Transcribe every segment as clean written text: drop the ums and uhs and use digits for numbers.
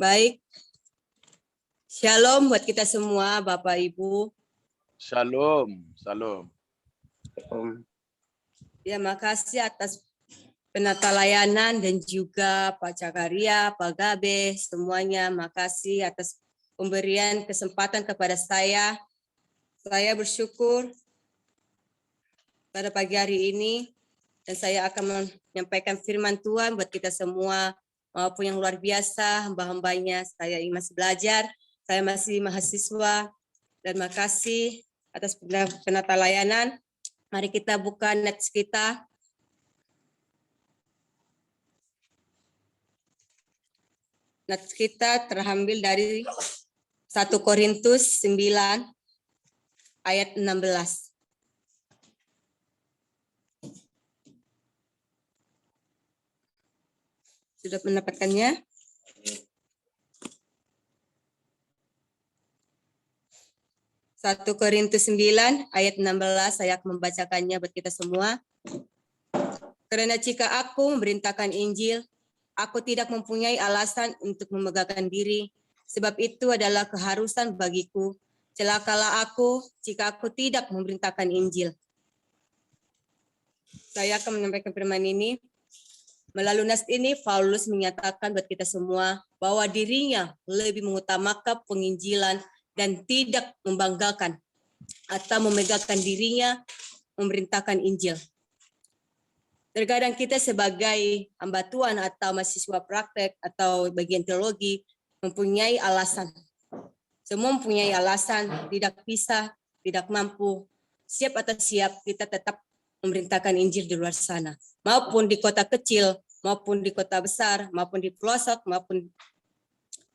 Baik. Shalom buat kita semua, Bapak Ibu. Shalom, shalom. Ya, makasih atas penata layanan dan juga Pak Cakaria, Pak Gabe, semuanya. Makasih atas pemberian kesempatan kepada saya. Saya bersyukur pada pagi hari ini dan saya akan menyampaikan firman Tuhan buat kita semua maupun yang luar biasa, hamba-hambanya. Saya masih belajar, saya masih mahasiswa dan makasih atas penata layanan. Mari kita buka nets kita. Nats kita terambil dari 1 Korintus 9 ayat 16. Sudah mendapatkannya? Satu Korintus 9 ayat 16, saya akan membacakannya buat kita semua. Karena jika aku memberitakan Injil, aku tidak mempunyai alasan untuk memegahkan diri, sebab itu adalah keharusan bagiku. Celakalah aku jika aku tidak memberitakan Injil. Saya akan menyampaikan firman ini. Melalui nas ini, Paulus menyatakan buat kita semua bahwa dirinya lebih mengutamakan penginjilan dan tidak membanggakan atau memegahkan dirinya memerintahkan Injil. Terkadang kita sebagai hamba Tuhan atau mahasiswa praktek atau bagian teologi mempunyai alasan. Semua mempunyai alasan, tidak bisa, tidak mampu, siap atau siap kita tetap memerintahkan Injil di luar sana. Maupun di kota kecil, maupun di kota besar, maupun di pelosok, maupun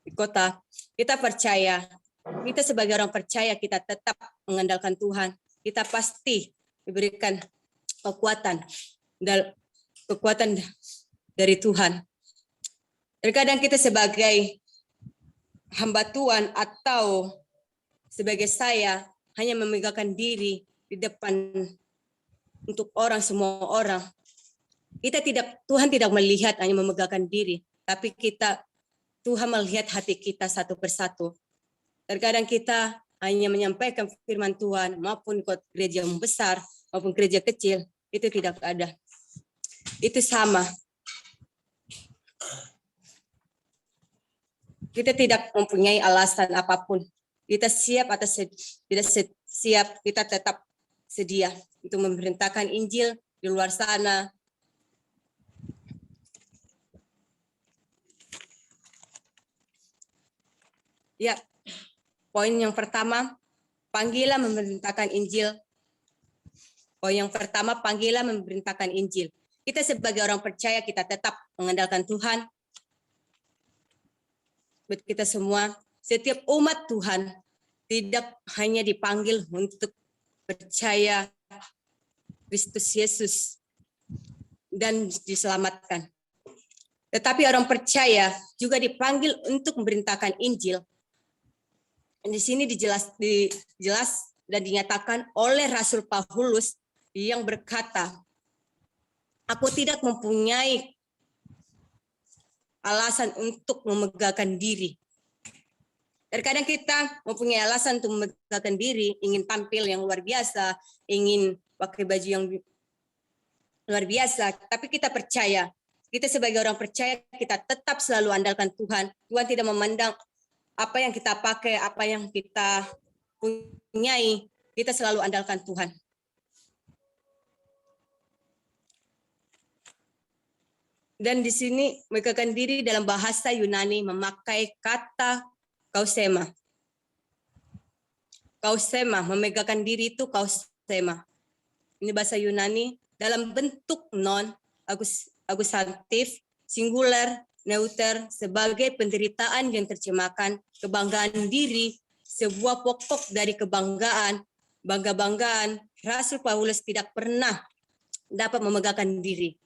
di kota. Kita percaya, kita sebagai orang percaya kita tetap mengandalkan Tuhan. Kita pasti diberikan kekuatan dari Tuhan. Terkadang kita sebagai hamba Tuhan atau sebagai saya hanya memegahkan diri di depan untuk semua orang. Tuhan tidak melihat hanya memegahkan diri, tapi Tuhan melihat hati kita satu persatu. Terkadang kita hanya menyampaikan firman Tuhan maupun gereja yang besar maupun gereja kecil, itu tidak ada. Itu sama. Kita tidak mempunyai alasan apapun. Kita siap atau tidak siap, kita tetap sedia untuk memerintahkan Injil di luar sana. Ya, poin yang pertama, panggilan memerintahkan Injil. Poin yang pertama, panggilan memerintahkan Injil. Kita sebagai orang percaya, kita tetap mengandalkan Tuhan. Buat kita semua, setiap umat Tuhan tidak hanya dipanggil untuk percaya Kristus Yesus dan diselamatkan. Tetapi orang percaya juga dipanggil untuk memerintahkan Injil. Di sini dijelas dan dinyatakan oleh Rasul Paulus yang berkata, aku tidak mempunyai alasan untuk memegahkan diri. Terkadang kita mempunyai alasan untuk memegahkan diri, ingin tampil yang luar biasa, ingin pakai baju yang luar biasa, tapi kita percaya, kita sebagai orang percaya, kita tetap selalu andalkan Tuhan. Tuhan tidak memandang apa yang kita pakai, apa yang kita punyai, kita selalu andalkan Tuhan. Dan di sini megahkan diri dalam bahasa Yunani memakai kata kausema. Kausema, memegahkan diri itu kausema. Ini bahasa Yunani dalam bentuk non akusatif, singular, neuter sebagai penderitaan yang terjemahkan kebanggaan diri, sebuah pokok dari kebanggaan, bangga-banggaan. Rasul Paulus tidak pernah dapat memegahkan diri.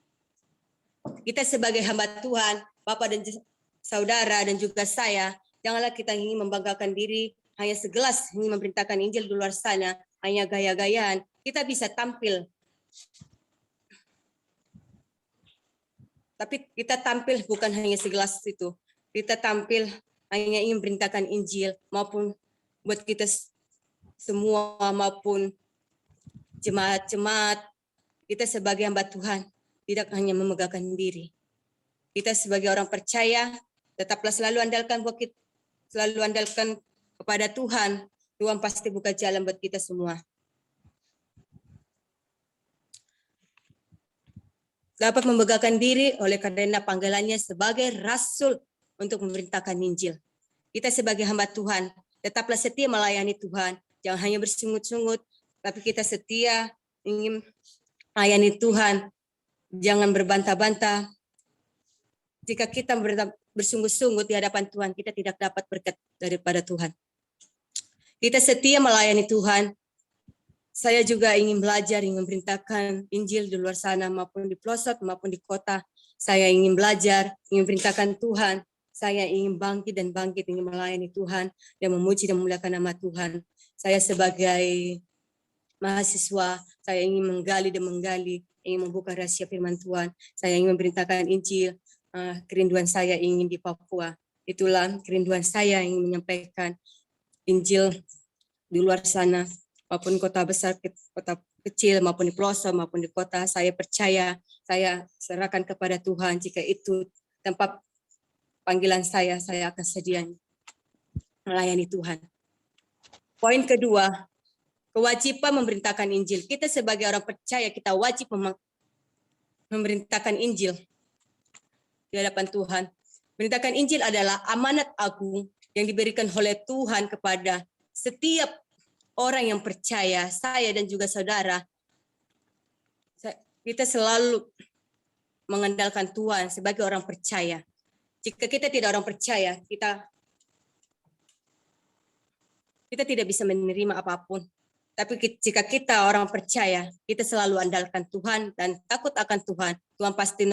Kita sebagai hamba Tuhan, Bapak dan saudara dan juga saya, janganlah kita ingin membanggakan diri hanya segelas ingin memberitakan Injil di luar sana, hanya gaya-gayaan. Kita bisa tampil. Tapi kita tampil bukan hanya segelas itu. Kita tampil hanya ingin memberitakan Injil, maupun buat kita semua, maupun jemaat-jemaat, kita sebagai hamba Tuhan tidak hanya memegahkan diri. Kita sebagai orang percaya tetaplah selalu andalkan kepada Tuhan. Tuhan pasti buka jalan buat kita semua. Dapat memegahkan diri oleh karena panggilannya sebagai rasul untuk memerintahkan Injil. Kita sebagai hamba Tuhan tetaplah setia melayani Tuhan. Jangan hanya bersungut-sungut, tapi kita setia ingin melayani Tuhan. Jangan berbantah-bantah. Jika kita bersungguh-sungguh di hadapan Tuhan, kita tidak dapat berkat daripada Tuhan. Kita setia melayani Tuhan. Saya juga ingin belajar, ingin memberitakan Injil di luar sana, maupun di pelosok, maupun di kota. Saya ingin belajar, ingin memberitakan Tuhan. Saya ingin bangkit, ingin melayani Tuhan, dan memuji dan memuliakan nama Tuhan. Saya sebagai mahasiswa, saya ingin menggali, ingin membuka rahasia firman Tuhan. Saya ingin memberitakan Injil. Kerinduan saya ingin di Papua. Itulah kerinduan saya ingin menyampaikan Injil di luar sana, maupun kota besar, kota kecil, maupun di pelosok, maupun di kota. Saya percaya, saya serahkan kepada Tuhan. Jika itu tempat panggilan saya akan sedia melayani Tuhan. Poin kedua, kewajiban memberitakan Injil. Kita sebagai orang percaya, kita wajib memberitakan Injil di hadapan Tuhan. Memberitakan Injil adalah amanat agung yang diberikan oleh Tuhan kepada setiap orang yang percaya, saya dan juga saudara. Kita selalu mengandalkan Tuhan sebagai orang percaya. Jika kita tidak orang percaya, kita tidak bisa menerima apapun. Tapi jika kita orang percaya, kita selalu andalkan Tuhan dan takut akan Tuhan. Tuhan pasti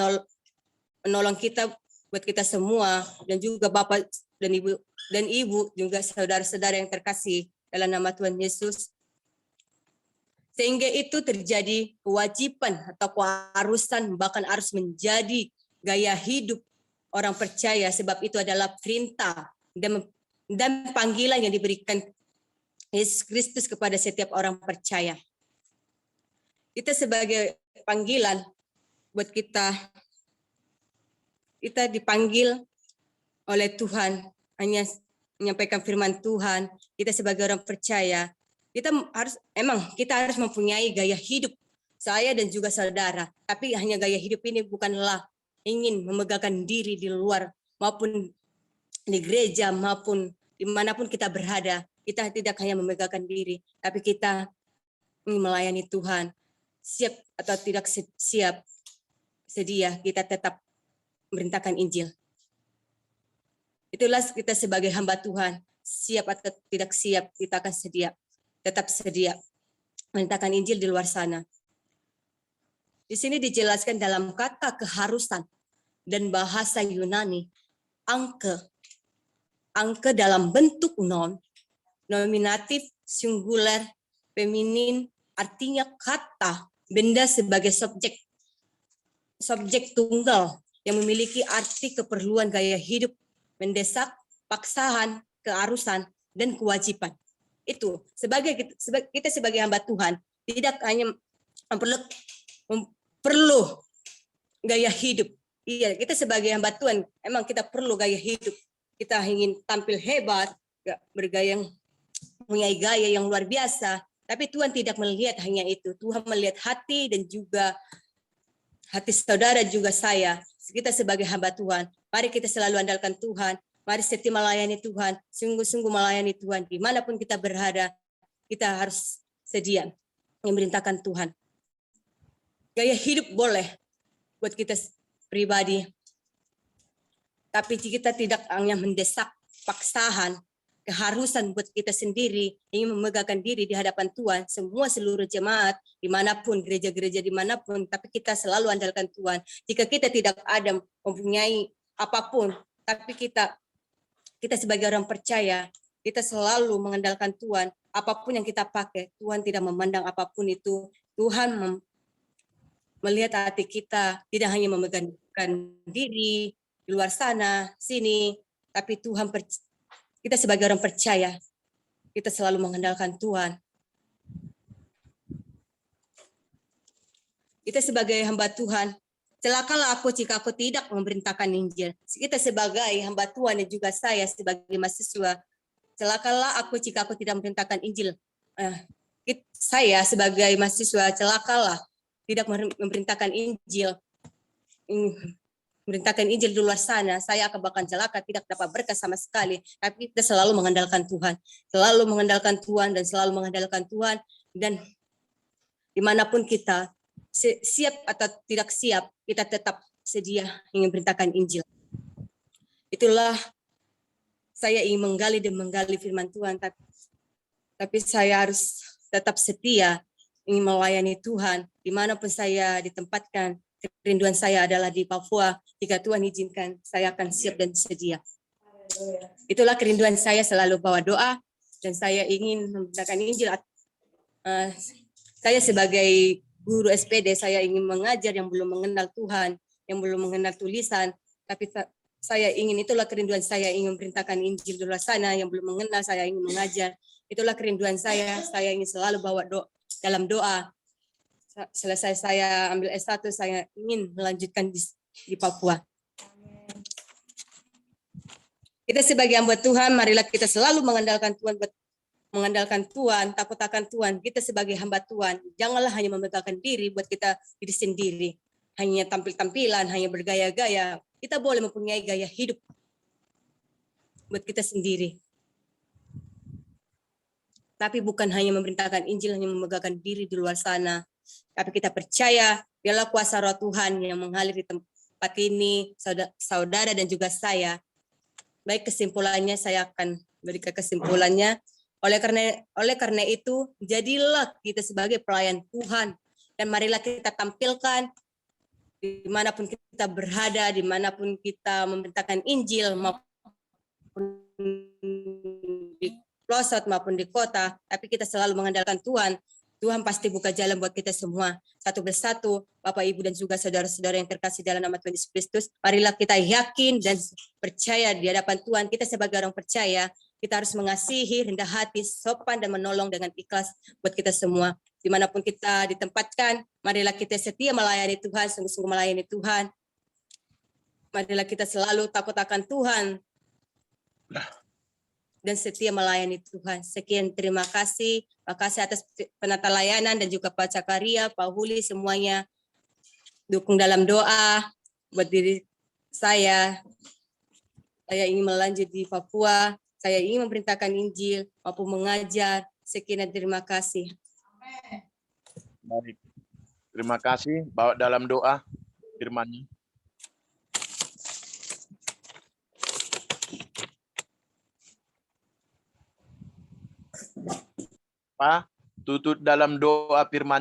menolong kita, buat kita semua, dan juga Bapak dan Ibu juga saudara-saudara yang terkasih dalam nama Tuhan Yesus. Sehingga itu terjadi kewajiban atau keharusan, bahkan harus menjadi gaya hidup orang percaya, sebab itu adalah perintah dan panggilan yang diberikan Yesus Kristus kepada setiap orang percaya. Kita sebagai panggilan buat kita dipanggil oleh Tuhan hanya menyampaikan firman Tuhan. Kita sebagai orang percaya, kita harus mempunyai gaya hidup, saya dan juga saudara. Tapi hanya gaya hidup ini bukanlah ingin memegahkan diri di luar, maupun di gereja, maupun dimanapun kita berada. Kita tidak hanya memegahkan diri, tapi kita ingin melayani Tuhan. Siap atau tidak siap, sedia, kita tetap memberitakan Injil. Itulah kita sebagai hamba Tuhan, siap atau tidak siap, kita akan tetap sedia memberitakan Injil di luar sana. Di sini dijelaskan dalam kata keharusan dan bahasa Yunani, angke dalam bentuk nominatif, singular, feminin, artinya kata, benda sebagai subjek tunggal yang memiliki arti keperluan gaya hidup, mendesak, paksaan, keharusan, dan kewajiban. Itu kita sebagai hamba Tuhan tidak hanya perlu gaya hidup. Iya, kita sebagai hamba Tuhan emang kita perlu gaya hidup. Kita ingin tampil hebat, bergaya, mempunyai gaya yang luar biasa. Tapi Tuhan tidak melihat hanya itu. Tuhan melihat hati dan juga hati saudara juga saya. Kita sebagai hamba Tuhan, mari kita selalu andalkan Tuhan. Mari setia melayani Tuhan, sungguh-sungguh melayani Tuhan. Dimanapun kita berada, kita harus sedia memerintahkan Tuhan. Gaya hidup boleh buat kita pribadi. Tapi kita tidak hanya mendesak, paksaan, keharusan buat kita sendiri, ingin memegahkan diri di hadapan Tuhan, seluruh jemaat, dimanapun, gereja-gereja dimanapun, tapi kita selalu andalkan Tuhan. Jika kita tidak ada mempunyai apapun, tapi kita sebagai orang percaya, kita selalu mengandalkan Tuhan. Apapun yang kita pakai, Tuhan tidak memandang apapun itu. Tuhan melihat hati kita, tidak hanya memegahkan diri di luar sana, sini, tapi Tuhan kita sebagai orang percaya, kita selalu mengandalkan Tuhan. Kita sebagai hamba Tuhan, celakalah aku jika aku tidak memerintahkan Injil. Kita sebagai hamba Tuhan dan juga saya sebagai mahasiswa, celakalah aku jika aku tidak memerintahkan Injil. Saya sebagai mahasiswa, celakalah tidak memerintahkan Injil. Memerintahkan Injil di luar sana, saya akan bahkan celaka, tidak dapat berkat sama sekali. Tapi kita selalu mengandalkan Tuhan. Selalu mengandalkan Tuhan dan selalu mengandalkan Tuhan. Dan dimanapun kita, siap atau tidak siap, kita tetap sedia ingin memberitakan Injil. Itulah saya ingin menggali dan menggali firman Tuhan, tapi saya harus tetap setia ingin melayani Tuhan dimanapun saya ditempatkan. Kerinduan saya adalah di Papua. Jika Tuhan izinkan, saya akan siap dan sedia. Itulah kerinduan saya, selalu bawa doa dan saya ingin memberitakan Injil. Saya sebagai guru SPD, saya ingin mengajar yang belum mengenal Tuhan, yang belum mengenal tulisan, tapi saya ingin, itulah kerinduan saya, ingin memberitakan Injil di luar sana, yang belum mengenal, saya ingin mengajar. Itulah kerinduan saya ingin selalu bawa dalam doa. Selesai saya ambil S1, saya ingin melanjutkan di Papua. Kita sebagai hamba Tuhan, marilah kita selalu mengandalkan Tuhan, takut akan Tuhan. Kita sebagai hamba Tuhan, janganlah hanya membanggakan diri buat kita diri sendiri. Hanya tampil-tampilan, hanya bergaya-gaya. Kita boleh mempunyai gaya hidup buat kita sendiri. Tapi bukan hanya memerintahkan Injil, hanya membanggakan diri di luar sana. Tapi kita percaya, biarlah kuasa Roh Tuhan yang mengalir di tempat ini, saudara dan juga saya. Baik, kesimpulannya saya akan berikan kesimpulannya. Oleh karena itu, jadilah kita sebagai pelayan Tuhan. Dan marilah kita tampilkan dimanapun kita berada, dimanapun kita memberitakan Injil, maupun di pelosok maupun di kota, tapi kita selalu mengandalkan Tuhan. Tuhan pasti buka jalan buat kita semua. Satu persatu, Bapak, Ibu, dan juga saudara-saudara yang terkasih dalam nama Tuhan Yesus Kristus, marilah kita yakin dan percaya di hadapan Tuhan. Kita sebagai orang percaya, kita harus mengasihi, rendah hati, sopan, dan menolong dengan ikhlas buat kita semua. Dimanapun kita ditempatkan, marilah kita setia melayani Tuhan, sungguh-sungguh melayani Tuhan. Marilah kita selalu takut akan Tuhan dan setia melayani Tuhan. Sekian, terima kasih. Terima kasih atas penata layanan dan juga Pak Cakaria, Pak Huli, semuanya. Dukung dalam doa buat diri saya. Saya ingin melanjut di Papua. Saya ingin memberitakan Injil maupun mengajar. Sekian, terima kasih. Baik. Terima kasih. Bawa dalam doa firman-Nya. Pak, tutup dalam doa firman